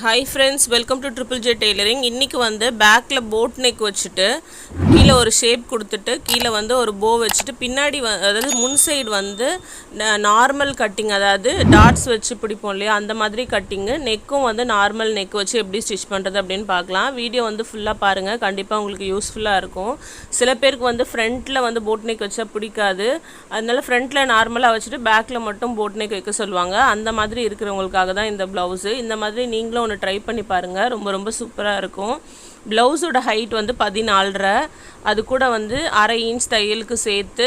Hi friends, welcome to Triple J Tailoring. இன்னைக்கு வந்து பேக்ல போட் நெக் வச்சுட்டு கீழே ஒரு ஷேப் கொடுத்துட்டு கீழே வந்து ஒரு போ வச்சுட்டு பின்னாடி அதாவது முன் சைடு வந்து நார்மல் கட்டிங், அதாவது டாட்ஸ் வச்சு பிடிப்போம் இல்லையா, அந்த மாதிரி கட்டிங்கு. நெக்கும் வந்து நார்மல் நெக் வச்சு எப்படி ஸ்டிச் பண்ணுறது அப்படின்னு பார்க்கலாம். வீடியோ வந்து ஃபுல்லாக பாருங்கள், கண்டிப்பாக உங்களுக்கு யூஸ்ஃபுல்லாக இருக்கும். சில பேருக்கு வந்து ஃப்ரண்ட்டில் வந்து போட் நெக் வச்சா பிடிக்காது, அதனால ஃப்ரண்ட்டில் நார்மலாக வச்சுட்டு பேக்கில் மட்டும் போட் நெக் வைக்க சொல்லுவாங்க. அந்த மாதிரி இருக்கிறவங்களுக்காக தான் இந்த ப்ளவுஸு. இந்த மாதிரி நீங்களும் ஒன்று ட்ரை பண்ணி பாருங்கள், ரொம்ப ரொம்ப சூப்பராக இருக்கும். ப்ளவுஸோட ஹைட் வந்து 14.5, அது கூட வந்து 1/2 இன்ச் தையலுக்கு சேர்த்து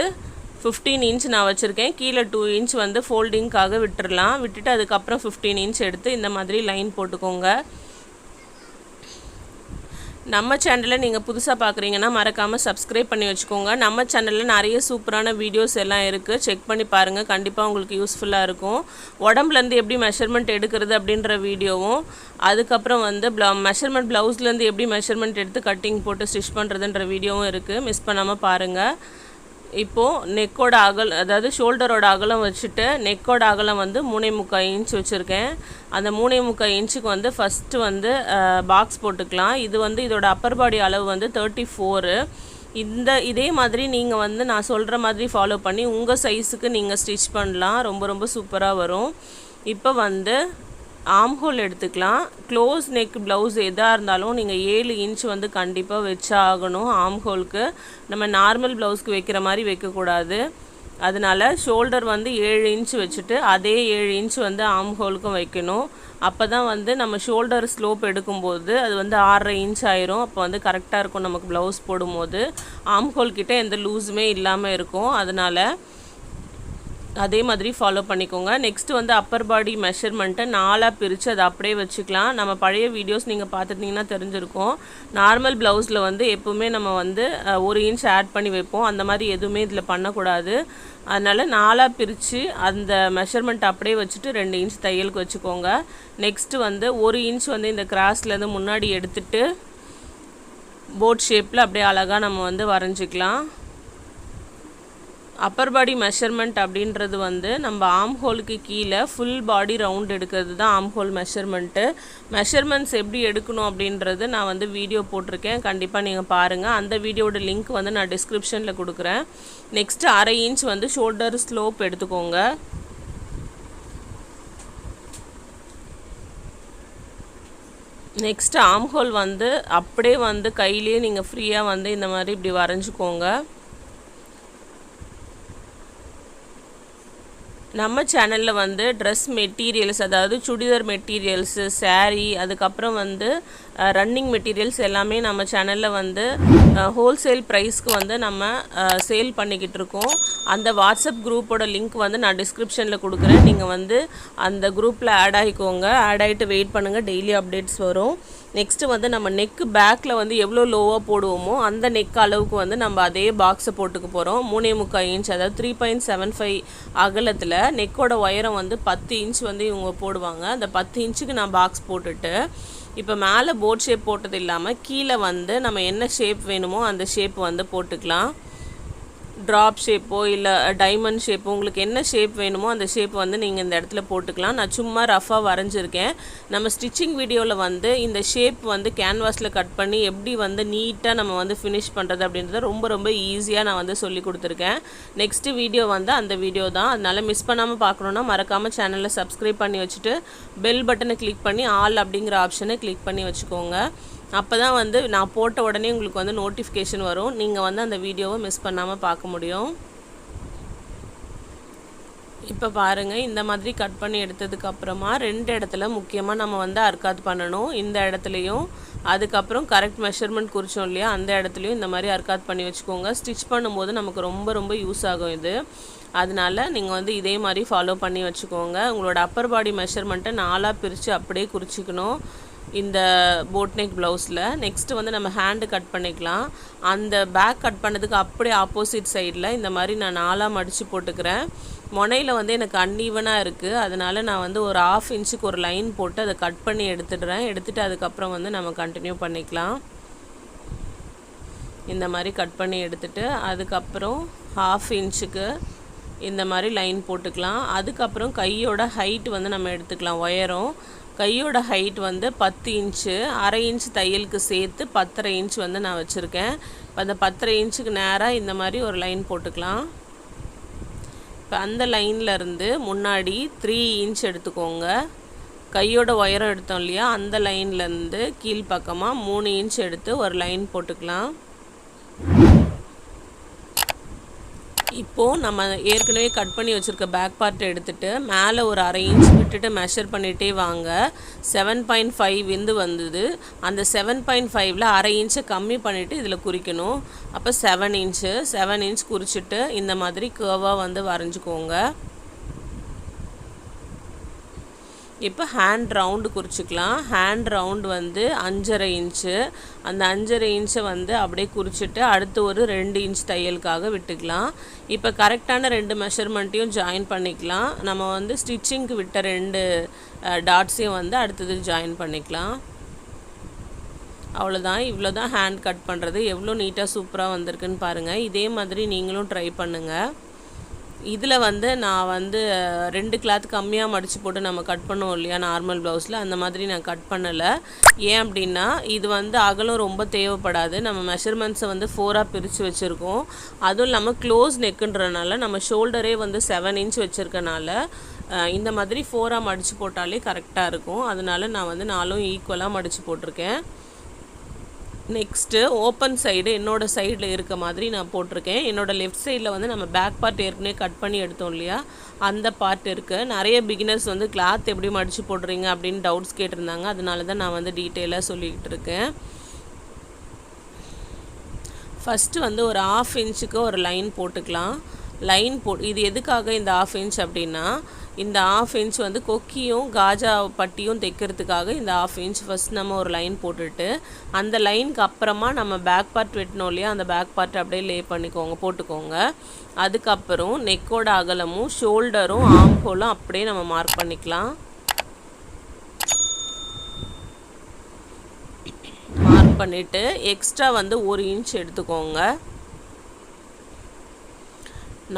15 இன்ச் நான் வச்சுருக்கேன். கீழே 2 இன்ச் வந்து ஃபோல்டிங்காக விட்டுட்டு அதுக்கப்புறம் 15 இன்ச் எடுத்து இந்த மாதிரி லைன் போட்டுக்கோங்க. நம்ம சேனலில் நீங்கள் புதுசாக பார்க்குறீங்கன்னா மறக்காமல் சப்ஸ்கிரைப் பண்ணி வச்சுக்கோங்க. நம்ம சேனலில் நிறைய சூப்பரான வீடியோஸ் எல்லாம் இருக்குது, செக் பண்ணி பாருங்கள், கண்டிப்பாக உங்களுக்கு யூஸ்ஃபுல்லாக இருக்கும். உடம்புலேருந்து எப்படி மெஷர்மெண்ட் எடுக்கிறது அப்படின்ற வீடியோவும், அதுக்கப்புறம் வந்து மெஷர்மெண்ட் ப்ளவுஸ்லேருந்து எப்படி மெஷர்மெண்ட் எடுத்து கட்டிங் போட்டு ஸ்டிச் பண்ணுறதுன்ற வீடியோவும் இருக்குது, மிஸ் பண்ணாமல் பாருங்கள். இப்போது நெக்கோட அதாவது ஷோல்டரோட அகலம் வச்சுட்டு நெக்கோட அகலம் வந்து 3.25 இன்ச் வச்சுருக்கேன். அந்த 3.25 இன்ச்சுக்கு வந்து ஃபஸ்ட்டு வந்து பாக்ஸ் போட்டுக்கலாம். இது வந்து இதோட அப்பர் பாடி அளவு வந்து 34. இதே மாதிரி நீங்கள் வந்து நான் சொல்கிற மாதிரி ஃபாலோ பண்ணி உங்கள் சைஸுக்கு நீங்கள் ஸ்டிச் பண்ணலாம், ரொம்ப ரொம்ப சூப்பராக வரும். இப்போ வந்து ஆம்ஹோல் எடுத்துக்கலாம். க்ளோஸ் நெக் ப்ளவுஸ் எதாக இருந்தாலும் நீங்கள் 7 இன்ச் வந்து கண்டிப்பாக வச்சா ஆகணும். ஆம்ஹோலுக்கு நம்ம நார்மல் ப்ளவுஸ்க்கு வைக்கிற மாதிரி வைக்கக்கூடாது. அதனால் ஷோல்டர் வந்து 7 இன்ச் வச்சுட்டு அதே 7 இன்ச் வந்து ஆம்ஹோலுக்கும் வைக்கணும். அப்போ தான் வந்து நம்ம ஷோல்டர் ஸ்லோப் எடுக்கும்போது அது வந்து 6.5 இன்ச் ஆயிரும். அப்போ வந்து கரெக்டாக இருக்கும் நமக்கு ப்ளவுஸ் போடும்போது. ஆம்ஹோல் கிட்ட எந்த லூஸுமே இல்லாமல் இருக்கும். அதனால் அதே மாதிரி ஃபாலோ பண்ணிக்கோங்க. நெக்ஸ்ட்டு வந்து அப்பர் பாடி மெஷர்மெண்ட்டை 4ஆக பிரித்து அதை அப்படியே வச்சுக்கலாம். நம்ம பழைய வீடியோஸ் நீங்கள் பார்த்துட்டிங்கன்னா தெரிஞ்சிருக்கும். நார்மல் ப்ளவுஸில் வந்து எப்போவுமே நம்ம வந்து 1 இன்ச் ஆட் பண்ணி வைப்போம், அந்த மாதிரி எதுவுமே இதில் பண்ணக்கூடாது. அதனால் 4ஆக பிரித்து அந்த மெஷர்மெண்ட் அப்படியே வச்சுட்டு 2 இன்ச் தையலுக்கு வச்சுக்கோங்க. நெக்ஸ்ட்டு வந்து 1 இன்ச் வந்து இந்த கிராஸ்லேருந்து முன்னாடி எடுத்துகிட்டு போட் ஷேப்பில் அப்படியே அழகாக நம்ம வந்து வரைஞ்சிக்கலாம். அப்பர் பாடி மெஷர்மெண்ட் அப்படின்றது வந்து நம்ம ஆம் ஹோலுக்கு கீழே ஃபுல் பாடி ரவுண்ட் எடுக்கிறது தான் ஆம் ஹோல் மெஷர்மெண்ட்டு. மெஷர்மெண்ட்ஸ் எப்படி எடுக்கணும் அப்படின்றது நான் வந்து வீடியோ போட்டிருக்கேன், கண்டிப்பாக நீங்கள் பாருங்கள். அந்த வீடியோட லிங்க் வந்து நான் டிஸ்கிரிப்ஷனில் கொடுக்குறேன். நெக்ஸ்ட்டு 1/2 இன்ச் வந்து ஷோல்டர் ஸ்லோப் எடுத்துக்கோங்க. நெக்ஸ்ட்டு ஆம் ஹோல் வந்து அப்படியே வந்து கையிலேயே நீங்கள் ஃப்ரீயாக வந்து இந்த மாதிரி இப்படி வரைஞ்சிக்கோங்க. நம்ம சேனலில் வந்து ட்ரெஸ் மெட்டீரியல்ஸ், அதாவது சுடிதார் மெட்டீரியல்ஸு, சாரீ, அதுக்கப்புறம் வந்து ரன்னிங் மெட்டீரியல்ஸ் எல்லாமே நம்ம சேனலில் வந்து ஹோல்சேல் ப்ரைஸ்க்கு வந்து நம்ம சேல் பண்ணிக்கிட்டு இருக்கோம். அந்த வாட்ஸ்அப் குரூப்போட லிங்க் வந்து நான் டிஸ்கிரிப்ஷனில் கொடுக்குறேன். நீங்கள் வந்து அந்த குரூப்பில் ஆட் ஆகிக்கோங்க. ஆட் ஆகிட்டு வெயிட் பண்ணுங்கள், டெய்லி அப்டேட்ஸ் வரும். நெக்ஸ்ட்டு வந்து நம்ம நெக்கு பேக்கில் வந்து எவ்வளோ லோவாக போடுவோமோ அந்த நெக் அளவுக்கு வந்து நம்ம அதே பாக்ஸை போட்டுக்க போகிறோம். 3.25 இன்ச், அதாவது 3.75 அகலத்தில் நெக்கோட உயரம் வந்து 10 இன்ச் வந்து இவங்க போடுவாங்க. அந்த 10 இன்ச்சுக்கு நான் பாக்ஸ் போட்டுட்டு இப்போ மேலே போட் ஷேப் போட்டது இல்லாமல் கீழே வந்து நம்ம என்ன ஷேப் வேணுமோ அந்த ஷேப் வந்து போட்டுக்கலாம். ட்ராப் ஷேப்போ இல்லை டைமண்ட் ஷேப்போ, உங்களுக்கு என்ன ஷேப் வேணுமோ அந்த ஷேப் வந்து நீங்கள் இந்த இடத்துல போட்டுக்கலாம். நான் சும்மா ரஃபாக வரைஞ்சிருக்கேன். நம்ம ஸ்டிச்சிங் வீடியோவில் வந்து இந்த ஷேப் வந்து கேன்வாஸில் கட் பண்ணி எப்படி வந்து நீட்டாக நம்ம வந்து ஃபினிஷ் பண்ணுறது அப்படின்றத ரொம்ப ரொம்ப ஈஸியாக நான் வந்து சொல்லி கொடுத்துருக்கேன். நெக்ஸ்ட்டு வீடியோ வந்து அந்த வீடியோ தான், அதனால் மிஸ் பண்ணாமல் பார்க்கணுன்னா மறக்காமல் சேனலில் சப்ஸ்கிரைப் பண்ணி வச்சுட்டு பெல் பட்டனை கிளிக் பண்ணி ஆல் அப்படிங்கிற ஆப்ஷனை கிளிக் பண்ணி வச்சுக்கோங்க. அப்போ தான் வந்து நான் போட்ட உடனே உங்களுக்கு வந்து நோட்டிஃபிகேஷன் வரும், நீங்கள் வந்து அந்த வீடியோவை மிஸ் பண்ணாமல் பார்க்க முடியும். இப்போ பாருங்கள், இந்த மாதிரி கட் பண்ணி எடுத்ததுக்கப்புறமா 2 இடத்துல முக்கியமாக நம்ம வந்து அர்க்காத் பண்ணணும். இந்த இடத்துலையும் அதுக்கப்புறம் கரெக்ட் மெஷர்மெண்ட் குறித்தோம் இல்லையா, அந்த இடத்துலையும் இந்த மாதிரி அர்க்காத் பண்ணி வச்சுக்கோங்க. ஸ்டிச் பண்ணும்போது நமக்கு ரொம்ப ரொம்ப யூஸ் ஆகும் இது. அதனால் நீங்கள் வந்து இதே மாதிரி ஃபாலோ பண்ணி வச்சுக்கோங்க. உங்களோட அப்பர் பாடி மெஷர்மெண்ட்டை 4ஆக பிரித்து அப்படியே குறிச்சிக்கணும் இந்த போட் நெக் ப்ளவுஸில். நெக்ஸ்ட்டு வந்து நம்ம ஹேண்டு கட் பண்ணிக்கலாம். அந்த பேக் கட் பண்ணதுக்கு அப்படியே ஆப்போசிட் சைடில் இந்த மாதிரி நான் 4ஆக மடித்து போட்டுக்கிறேன். முனையில் வந்து எனக்கு அன்ஈவனாக இருக்குது, அதனால் நான் வந்து ஒரு 1/2 இன்ச்சுக்கு ஒரு லைன் போட்டு அதை கட் பண்ணி எடுத்துகிட்டு அதுக்கப்புறம் வந்து நம்ம கண்டினியூ பண்ணிக்கலாம். இந்த மாதிரி கட் பண்ணி எடுத்துகிட்டு அதுக்கப்புறம் 1/2 இன்ச்சுக்கு இந்த மாதிரி லைன் போட்டுக்கலாம். அதுக்கப்புறம் கையோட ஹைட் வந்து நம்ம எடுத்துக்கலாம், உயரம் கையோட ஹைட் வந்து 10 இன்ச்சு, அரை இன்ச் தையலுக்கு சேர்த்து 10.5 இன்ச் வந்து நான் வச்சுருக்கேன். இப்போ அந்த 10.5 இன்ச்சுக்கு நேராக இந்த மாதிரி ஒரு லைன் போட்டுக்கலாம். இப்போ அந்த லைன்லேருந்து முன்னாடி 3 இன்ச் எடுத்துக்கோங்க. கையோட உயரம் எடுத்தோம் இல்லையா, அந்த லைன்லேருந்து கீழ்ப்பக்கமாக 3 இன்ச் எடுத்து ஒரு லைன் போட்டுக்கலாம். இப்போது நம்ம ஏற்கனவே கட் பண்ணி வச்சுருக்க பேக் பார்ட்டை எடுத்துகிட்டு மேலே ஒரு அரை இன்ச் விட்டுட்டு மெஷர் பண்ணிகிட்டே வாங்க. 7.5 இந்து வந்தது. அந்த 7.5ல் அரை இன்ச்சை கம்மி பண்ணிவிட்டு இதில் குறிக்கணும். அப்போ 7 இன்ச் குறிச்சிட்டு இந்த மாதிரி கர்வாக வந்து வரைஞ்சிக்கோங்க. இப்போ ஹேண்ட் ரவுண்டு குறிச்சிக்கலாம். ஹேண்ட் ரவுண்டு வந்து 5.5 இன்ச்சு. அந்த 5.5 இன்ச்சை வந்து அப்படியே குறிச்சிட்டு அடுத்து ஒரு 2 இன்ச் தையலுக்காக விட்டுக்கலாம். இப்போ கரெக்டான 2 மெஷர்மெண்ட்டையும் ஜாயின் பண்ணிக்கலாம். நம்ம வந்து ஸ்டிச்சிங்க்கு விட்ட 2 டாட்ஸையும் வந்து அடுத்தது ஜாயின் பண்ணிக்கலாம். அவ்வளோதான். இவ்வளோ தான் ஹேண்ட் கட் பண்ணுறது. எவ்வளோ நீட்டாக சூப்பராக வந்திருக்குன்னு பாருங்கள். இதே மாதிரி நீங்களும் ட்ரை பண்ணுங்கள். இதில் வந்து நான் வந்து 2 கிளாத் கம்மியாக மடித்து போட்டு நம்ம கட் பண்ணுவோம் இல்லையா நார்மல் ப்ளவுஸில், அந்த மாதிரி நான் கட் பண்ணலை. ஏன் அப்படின்னா இது வந்து அகலம் ரொம்ப தேவைப்படாது. நம்ம மெஷர்மெண்ட்ஸை வந்து 4ஆக பிரித்து வச்சுருக்கோம். அதுவும் இல்லாமல் க்ளோஸ் நெக்குன்றனால நம்ம ஷோல்டரே வந்து 7 இன்ச் வச்சுருக்கனால இந்த மாதிரி 4ஆக மடித்து போட்டாலே கரெக்டாக இருக்கும். அதனால நான் வந்து 4ம் ஈக்குவலாக மடித்து போட்டிருக்கேன். நெக்ஸ்ட்டு ஓப்பன் சைடு என்னோடய சைடில் இருக்க மாதிரி நான் போட்டிருக்கேன். என்னோடய லெஃப்ட் சைடில் வந்து நம்ம பேக் பார்ட் ஏற்கனவே கட் பண்ணி எடுத்தோம் இல்லையா, அந்த பார்ட் இருக்குது. நிறைய பிகினர்ஸ் வந்து கிளாத் எப்படி மடித்து போடுறீங்க அப்படின்னு டவுட்ஸ் கேட்டிருந்தாங்க. அதனால தான் நான் வந்து டீட்டெயிலாக சொல்லிக்கிட்டு இருக்கேன். ஃபஸ்ட்டு வந்து ஒரு 1/2 இன்ச்சுக்கு ஒரு லைன் போட்டுக்கலாம். இது எதுக்காக இந்த 1/2 இன்ச் அப்படின்னா, இந்த 1/2 இன்ச் வந்து கொக்கியும் காஜா பட்டியும் தைக்கிறதுக்காக இந்த 1/2 இன்ச் ஃபஸ்ட் நம்ம ஒரு லைன் போட்டுட்டு அந்த லைனுக்கு அப்புறமா நம்ம பேக் பார்ட் வெட்டினோம் இல்லையா, அந்த பேக் பார்ட் அப்படியே போட்டுக்கோங்க. அதுக்கப்புறம் நெக்கோட அகலமும் ஷோல்டரும் ஆர்ம் ஹோலும் அப்படியே நம்ம மார்க் பண்ணிக்கலாம். மார்க் பண்ணிவிட்டு எக்ஸ்ட்ரா வந்து 1 இன்ச் எடுத்துக்கோங்க.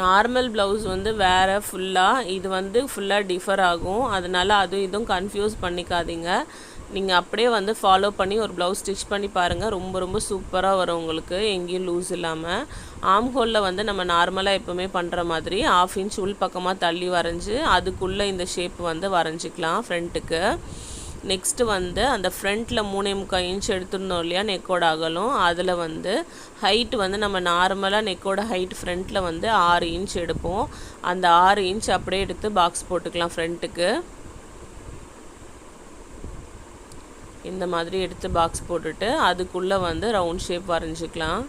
நார்மல் ப்ளவுஸ் வந்து வேறு ஃபுல்லாக, இது வந்து ஃபுல்லாக டிஃபர் ஆகும். அதனால் இதுவும் கன்ஃபியூஸ் பண்ணிக்காதீங்க. நீங்கள் அப்படியே வந்து ஃபாலோ பண்ணி ஒரு ப்ளவுஸ் ஸ்டிச் பண்ணி பாருங்கள். ரொம்ப ரொம்ப சூப்பராக வரும் உங்களுக்கு, எங்கேயும் லூஸ் இல்லாமல். ஆர்ம் ஹோலில் வந்து நம்ம நார்மலாக எப்போவுமே பண்ணுற மாதிரி 1/2 இன்ச் உள் பக்கமாக தள்ளி வரைஞ்சி அதுக்குள்ளே இந்த ஷேப் வந்து வரைஞ்சிக்கலாம் ஃப்ரண்ட்டுக்கு. நெக்ஸ்ட்டு வந்து அந்த ஃப்ரண்ட்டில் 3.25 இன்ச் எடுத்துருந்தோம் இல்லையா நெக்கோட அகலம், அதில் வந்து ஹைட்டு வந்து நம்ம நார்மலாக நெக்கோட ஹைட் ஃப்ரண்ட்டில் வந்து 6 இன்ச் எடுப்போம். அந்த 6 இன்ச் அப்படியே எடுத்து பாக்ஸ் போட்டுக்கலாம் ஃப்ரண்ட்டுக்கு. இந்த மாதிரி எடுத்து பாக்ஸ் போட்டுட்டு அதுக்குள்ளே வந்து ரவுண்ட் ஷேப் வரைஞ்சிக்கலாம்.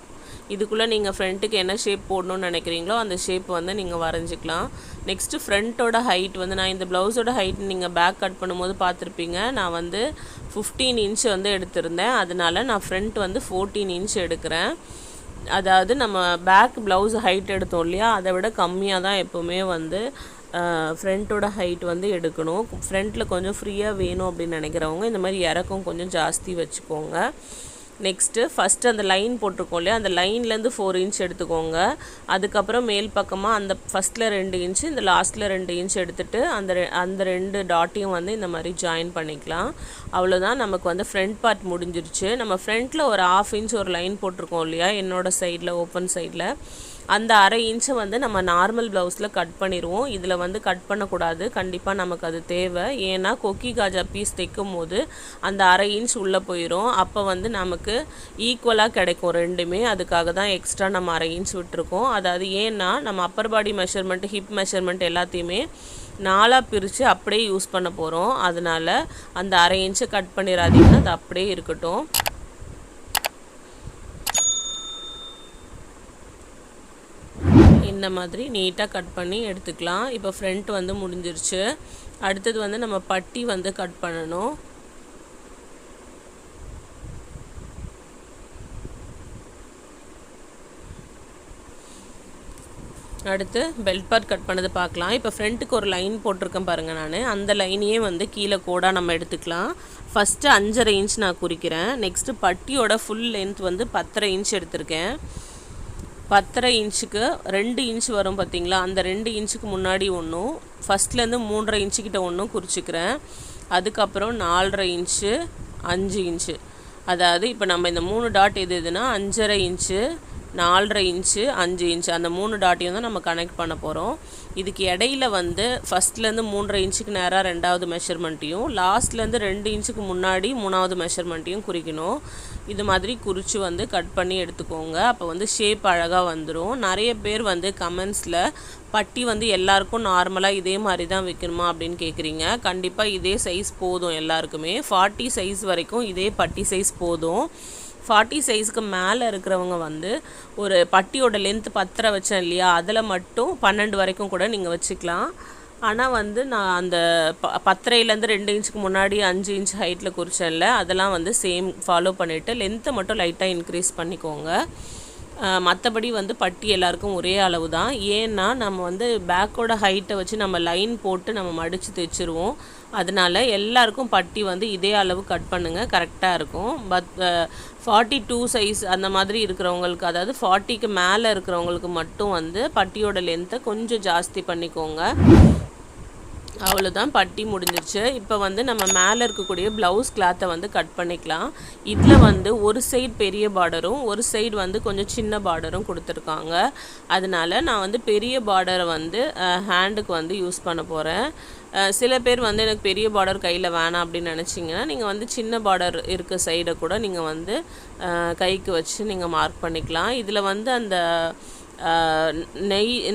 இதுக்குள்ளே நீங்கள் ஃப்ரண்ட்டுக்கு என்ன ஷேப் போடணும்னு நினைக்கிறீங்களோ அந்த ஷேப் வந்து நீங்கள் வரைஞ்சிக்கலாம். நெக்ஸ்ட்டு ஃப்ரண்ட்டோட ஹைட் வந்து நான் இந்த ப்ளவுஸோட ஹைட் நீங்கள் பேக் கட் பண்ணும்போது பார்த்துருப்பீங்க. நான் வந்து 15 இன்ச் வந்து எடுத்திருந்தேன். அதனால நான் ஃப்ரண்ட் வந்து 14 இன்ச் எடுக்கிறேன். அதாவது நம்ம பேக் ப்ளவுஸ் ஹைட் எடுத்தோம் இல்லையா, அதை விட கம்மியாக தான் எப்போவுமே வந்து ஃப்ரண்ட்டோட ஹைட் வந்து எடுக்கணும். ஃப்ரண்ட்டில் கொஞ்சம் ஃப்ரீயாக வேணும் அப்படின்னு நினைக்கிறவங்க இந்த மாதிரி இறக்கம் கொஞ்சம் ஜாஸ்தி வச்சுக்கோங்க. நெக்ஸ்ட்டு ஃபஸ்ட்டு அந்த லைன் போட்டிருக்கோம் இல்லையா, அந்த லைன்லேருந்து 4 இன்ச் எடுத்துக்கோங்க. அதுக்கப்புறம் மேல் பக்கமாக அந்த ஃபஸ்ட்டில் 2 இன்ச்சு இந்த லாஸ்ட்டில் 2 இன்ச் எடுத்துகிட்டு அந்த 2 டாட்டையும் வந்து இந்த மாதிரி ஜாயின் பண்ணிக்கலாம். அவ்வளோதான், நமக்கு வந்து ஃப்ரண்ட் பார்ட் முடிஞ்சிருச்சு. நம்ம ஃப்ரண்ட்டில் ஒரு 1/2 இன்ச் ஒரு லைன் போட்டிருக்கோம் இல்லையா என்னோடய சைடில் ஓப்பன் சைடில், அந்த அரை இன்ச்சை வந்து நம்ம நார்மல் ப்ளவுஸில் கட் பண்ணிடுவோம். இதில் வந்து கட் பண்ணக்கூடாது, கண்டிப்பாக நமக்கு அது தேவை. ஏன்னா கொக்கி காஜா பீஸ் தைக்கும் போது அந்த அரை இன்ச் உள்ளே போயிடும். அப்போ வந்து நமக்கு ஈக்குவலாக கிடைக்கும் ரெண்டுமே. அதுக்காக தான் எக்ஸ்ட்ரா நம்ம அரை இன்ச் விட்டுருக்கோம். அதாவது ஏன்னா நம்ம upper body measurement, hip measurement எல்லாத்தையுமே 4ஆக பிரித்து அப்படியே யூஸ் பண்ண போகிறோம். அதனால் அந்த அரை இன்ச்சை கட் பண்ணிடாதீங்க, அது அப்படியே இருக்கட்டும். இந்த மாதிரி நீட்டாக கட் பண்ணி எடுத்துக்கலாம். இப்போ ஃப்ரண்ட் வந்து முடிஞ்சிருச்சு. அடுத்தது வந்து நம்ம பட்டி வந்து கட் பண்ணணும். அடுத்து பெல்ட் பார்ட் கட் பண்ணது பார்க்கலாம். இப்போ ஃப்ரண்ட்டுக்கு ஒரு லைன் போட்டிருக்கேன் பாருங்கள். நான் அந்த லைனையே வந்து கீழே கோடாக நம்ம எடுத்துக்கலாம். ஃபஸ்ட்டு 5.5 இன்ச் நான் குறிக்கிறேன். நெக்ஸ்ட்டு பட்டியோட ஃபுல் லென்த் வந்து 10.5 இன்ச் எடுத்திருக்கேன். 10.5 இன்ச்சுக்கு 2 இன்ச் வரும் பார்த்தீங்களா, அந்த 2 இன்ச்சுக்கு முன்னாடி ஒன்றும் ஃபஸ்ட்லேருந்து 3.5 இன்ச்சுக்கிட்ட ஒன்றும் குறிச்சிக்கிறேன். அதுக்கப்புறம் 4.5 இன்ச்சு 5 இன்ச்சு. அதாவது இப்போ நம்ம இந்த 3 டாட் எதுனா 5.5 இன்ச்சு 4.5 இன்ச்சு 5 இன்ச்சு அந்த 3 டாட்டையும் தான் நம்ம கனெக்ட் பண்ண போகிறோம். இதுக்கு இடையில வந்து ஃபஸ்ட்லேருந்து 3.5 இன்ச்சுக்கு நேராக 2வது மெஷர்மெண்ட்டையும், லாஸ்ட்லேருந்து 2 இன்ச்சுக்கு முன்னாடி 3வது மெஷர்மெண்ட்டையும் குறிக்கணும். இது மாதிரி குறித்து வந்து கட் பண்ணி எடுத்துக்கோங்க. அப்போ வந்து ஷேப் அழகாக வந்துடும். நிறைய பேர் வந்து கமெண்ட்ஸில் பட்டி வந்து எல்லாருக்கும் நார்மலாக இதே மாதிரி தான் வைக்கணுமா அப்படின்னு கேட்குறீங்க. கண்டிப்பாக இதே சைஸ் போதும் எல்லாருக்குமே. 40 சைஸ் வரைக்கும் இதே பட்டி சைஸ் போதும். 40 சைஸுக்கு மேலே இருக்கிறவங்க வந்து ஒரு பட்டியோட லென்த் 10 வச்சேன் இல்லையா, அதில் மட்டும் 12 வரைக்கும் கூட நீங்கள் வச்சுக்கலாம். ஆனால் வந்து நான் அந்த 10.5லேருந்து 2 இன்ச்சுக்கு முன்னாடி 5 இன்ச் ஹைட்டில் குறிச்சேன்ல, அதெல்லாம் வந்து சேம் ஃபாலோ பண்ணிவிட்டு லென்த்தை மட்டும் லைட்டாக இன்க்ரீஸ் பண்ணிக்கோங்க. மற்றபடி வந்து பட்டி எல்லாருக்கும் ஒரே அளவு தான். ஏன்னா நம்ம வந்து பேக்கோட ஹைட்டை வச்சு நம்ம லைன் போட்டு நம்ம மடித்து தைச்சிருவோம். அதனால எல்லாருக்கும் பட்டி வந்து இதே அளவு கட் பண்ணுங்கள், கரெக்டாக இருக்கும். 42 சைஸ் அந்த மாதிரி இருக்கிறவங்களுக்கு, அதாவது 40க்கு மேலே இருக்கிறவங்களுக்கு மட்டும் வந்து பட்டியோட லென்த்தை கொஞ்சம் ஜாஸ்தி பண்ணிக்கோங்க. அவ்வளோதான், பட்டி முடிஞ்சிருச்சு. இப்போ வந்து நம்ம மேலே இருக்கக்கூடிய ப்ளவுஸ் கிளாத்தை வந்து கட் பண்ணிக்கலாம். இதில் வந்து ஒரு சைடு பெரிய பார்டரும் ஒரு சைடு வந்து கொஞ்சம் சின்ன பார்டரும் கொடுத்துருக்காங்க. அதனால நான் வந்து பெரிய பார்டரை வந்து ஹேண்டுக்கு வந்து யூஸ் பண்ண போகிறேன். சில பேர் வந்து எனக்கு பெரிய பார்டர் கையில் வேணாம் அப்படின்னு நினச்சிங்கன்னா நீங்கள் வந்து சின்ன பார்டர் இருக்க சைடை கூட நீங்கள் வந்து கைக்கு வச்சு நீங்கள் மார்க் பண்ணிக்கலாம். இதில் வந்து அந்த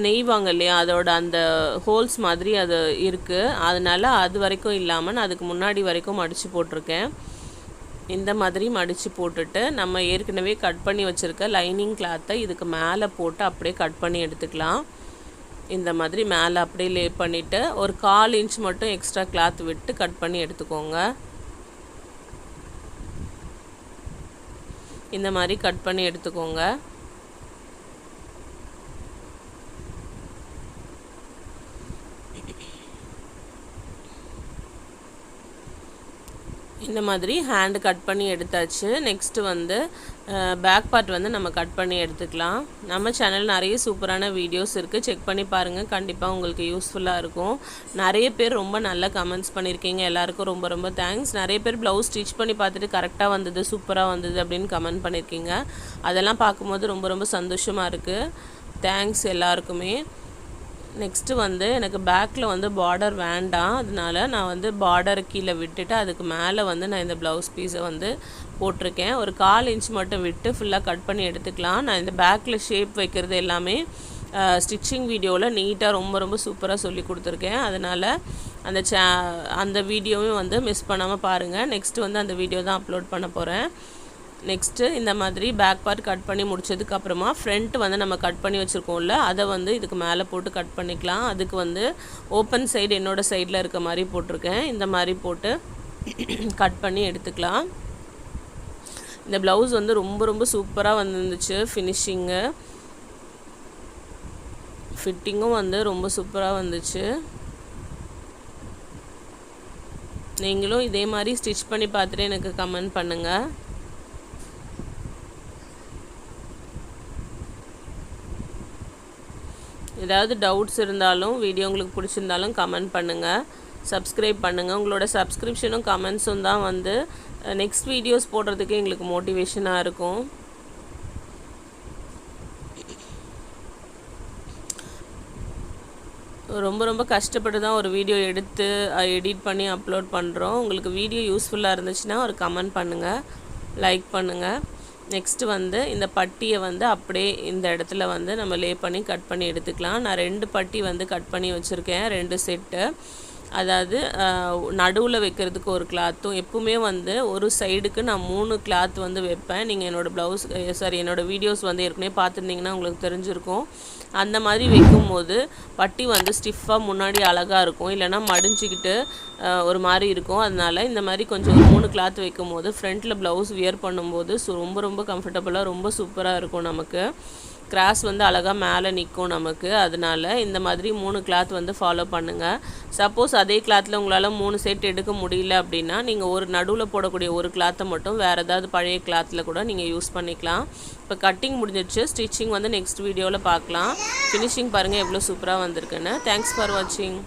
நெய்வாங்க இல்லையா, அதோட அந்த ஹோல்ஸ் மாதிரி அது இருக்குது. அதனால் அது வரைக்கும் இல்லாமல் நான் அதுக்கு முன்னாடி வரைக்கும் மடித்து போட்டிருக்கேன். இந்த மாதிரி மடித்து போட்டுட்டு நம்ம ஏற்கனவே கட் பண்ணி வச்சுருக்க லைனிங் கிளாத்தை இதுக்கு மேலே போட்டு அப்படியே கட் பண்ணி எடுத்துக்கலாம். இந்த மாதிரி மேலே அப்படியே லே பண்ணிவிட்டு ஒரு 1/4 இன்ச் மட்டும் எக்ஸ்ட்ரா கிளாத் விட்டு கட் பண்ணி எடுத்துக்கோங்க. இந்த மாதிரி கட் பண்ணி எடுத்துக்கோங்க. இந்த மாதிரி ஹேண்டு கட் பண்ணி எடுத்தாச்சு. நெக்ஸ்ட்டு வந்து பேக் பார்ட் வந்து நம்ம கட் பண்ணி எடுத்துக்கலாம். நம்ம சேனல் நிறைய சூப்பரான வீடியோஸ் இருக்குது, செக் பண்ணி பாருங்கள். கண்டிப்பாக உங்களுக்கு யூஸ்ஃபுல்லாக இருக்கும். நிறைய பேர் ரொம்ப நல்ல கமெண்ட்ஸ் பண்ணியிருக்கீங்க, எல்லாருக்கும் ரொம்ப ரொம்ப தேங்க்ஸ். நிறைய பேர் ப்ளவுஸ் ஸ்டிச் பண்ணி பார்த்துட்டு கரெக்டாக வந்தது, சூப்பராக வந்தது அப்படின்னு கமெண்ட் பண்ணியிருக்கீங்க. அதெல்லாம் பார்க்கும்போது ரொம்ப ரொம்ப சந்தோஷமாக இருக்குது. தேங்க்ஸ் எல்லாருக்குமே. நெக்ஸ்ட்டு வந்து எனக்கு பேக்கில் வந்து பார்டர் வேண்டாம், அதனால நான் வந்து பார்டரை கீழே விட்டுட்டு அதுக்கு மேலே வந்து நான் இந்த ப்ளவுஸ் பீஸை வந்து போட்டிருக்கேன். ஒரு 1/4 இன்ச் மட்டும் விட்டு ஃபுல்லாக கட் பண்ணி எடுத்துக்கலாம். நான் இந்த பேக்கில் ஷேப் வைக்கிறது எல்லாமே ஸ்டிச்சிங் வீடியோவில் நீட்டாக ரொம்ப ரொம்ப சூப்பராக சொல்லி கொடுத்துருக்கேன். அதனால் அந்த வீடியோவும் வந்து மிஸ் பண்ணாமல் பாருங்கள். நெக்ஸ்ட்டு வந்து அந்த வீடியோ தான் அப்லோட் பண்ண போகிறேன். நெக்ஸ்ட்டு இந்த மாதிரி பேக் பார்ட் கட் பண்ணி முடிச்சதுக்கப்புறமா ஃப்ரண்ட் வந்து நம்ம கட் பண்ணி வச்சுருக்கோம்ல, அதை வந்து இதுக்கு மேலே போட்டு கட் பண்ணிக்கலாம். அதுக்கு வந்து ஓப்பன் சைடு என்னோடய சைடில் இருக்க மாதிரி போட்டிருக்கேன். இந்த மாதிரி போட்டு கட் பண்ணி எடுத்துக்கலாம். இந்த ப்ளவுஸ் வந்து ரொம்ப ரொம்ப சூப்பராக வந்துருந்துச்சு. ஃபினிஷிங்கு ஃபிட்டிங்கும் வந்து ரொம்ப சூப்பராக வந்துச்சு. நீங்களும் இதே மாதிரி ஸ்டிச் பண்ணி பார்த்துட்டு எனக்கு கமெண்ட் பண்ணுங்கள். ஏதாவது டவுட்ஸ் இருந்தாலும் வீடியோ உங்களுக்கு பிடிச்சிருந்தாலும் கமெண்ட் பண்ணுங்கள், சப்ஸ்கிரைப் பண்ணுங்கள். உங்களோட சப்ஸ்கிரிப்ஷனும் கமெண்ட்ஸும் தான் வந்து நெக்ஸ்ட் வீடியோஸ் போடுறதுக்கு எங்களுக்கு மோட்டிவேஷனாக இருக்கும். ரொம்ப ரொம்ப கஷ்டப்பட்டு தான் ஒரு வீடியோ எடுத்து எடிட் பண்ணி அப்லோட் பண்ணுறோம். உங்களுக்கு வீடியோ யூஸ்ஃபுல்லாக இருந்துச்சுன்னா ஒரு கமெண்ட் பண்ணுங்கள், லைக் பண்ணுங்கள். நெக்ஸ்ட்டு வந்து இந்த பட்டியை வந்து அப்படியே இந்த இடத்துல வந்து நம்ம லே பண்ணி கட் பண்ணி எடுத்துக்கலாம். நான் 2 பட்டி வந்து கட் பண்ணி வச்சுருக்கேன், 2 செட்டு. அதாவது நடுவில் வைக்கிறதுக்கு ஒரு கிளாத்தும், எப்பவுமே வந்து ஒரு சைடுக்கு நான் 3 கிளாத் வந்து வைப்பேன். நீங்கள் என்னோடய வீடியோஸ் வந்து ஏற்கனவே பார்த்துருந்தீங்கன்னா உங்களுக்கு தெரிஞ்சிருக்கும். அந்த மாதிரி வைக்கும்போது பட்டி வந்து ஸ்டிஃபாக முன்னாடி அழகாக இருக்கும், இல்லைனா மடிஞ்சிக்கிட்டு ஒரு மாதிரி இருக்கும். அதனால் இந்த மாதிரி கொஞ்சம் 3 கிளாத் வைக்கும் போது ஃப்ரண்ட்டில் ப்ளவுஸ் வியர் பண்ணும்போது ரொம்ப ரொம்ப கம்ஃபர்டபுளாக ரொம்ப சூப்பராக இருக்கும். நமக்கு கிராஸ் வந்து அழகாக மேலே நிற்கும் நமக்கு. அதனால் இந்த மாதிரி 3 கிளாத் வந்து ஃபாலோ பண்ணுங்கள். சப்போஸ் அதே கிளாத்தில் உங்களால் 3 செட் எடுக்க முடியல அப்படின்னா நீங்கள் ஒரு நடுவில் போடக்கூடிய ஒரு கிளாத்தை மட்டும் வேறு ஏதாவது பழைய கிளாத்தில் கூட நீங்கள் யூஸ் பண்ணிக்கலாம். இப்போ கட்டிங் முடிஞ்சிடுச்சு. ஸ்டிச்சிங் வந்து நெக்ஸ்ட் வீடியோவில் பார்க்கலாம். ஃபினிஷிங் பாருங்கள் எவ்வளோ சூப்பராக வந்திருக்குன்னு. தேங்க்ஸ் ஃபார் வாட்சிங்.